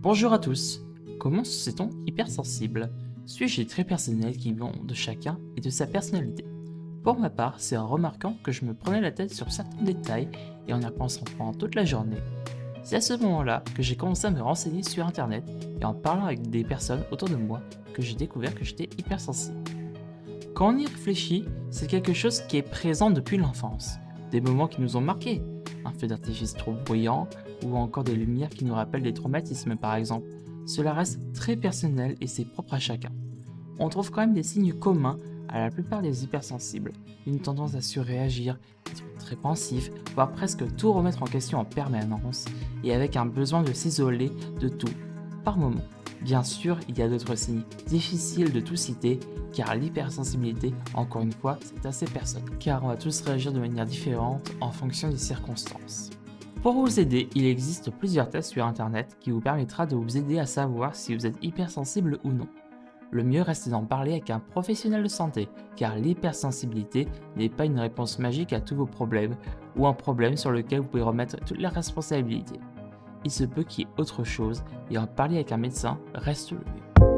Bonjour à tous. Comment se sait-on hypersensible? Sujets très personnels qui vont de chacun et de sa personnalité. Pour ma part, c'est en remarquant que je me prenais la tête sur certains détails et en y repensant pendant toute la journée. C'est à ce moment-là que j'ai commencé à me renseigner sur internet et en parlant avec des personnes autour de moi que j'ai découvert que j'étais hypersensible. Quand on y réfléchit, c'est quelque chose qui est présent depuis l'enfance. Des moments qui nous ont marqués, un feu d'artifice trop bruyant ou encore des lumières qui nous rappellent des traumatismes par exemple. Cela reste très personnel et c'est propre à chacun. On trouve quand même des signes communs à la plupart des hypersensibles, une tendance à surréagir, être très pensif, voire presque tout remettre en question en permanence, et avec un besoin de s'isoler de tout, par moment. Bien sûr, il y a d'autres signes difficiles de tout citer, car l'hypersensibilité, encore une fois, c'est assez personnel, car on va tous réagir de manière différente en fonction des circonstances. Pour vous aider, il existe plusieurs tests sur internet qui vous permettra de vous aider à savoir si vous êtes hypersensible ou non. Le mieux reste d'en parler avec un professionnel de santé, car l'hypersensibilité n'est pas une réponse magique à tous vos problèmes, ou un problème sur lequel vous pouvez remettre toute la responsabilité. Il se peut qu'il y ait autre chose, et en parler avec un médecin reste le mieux.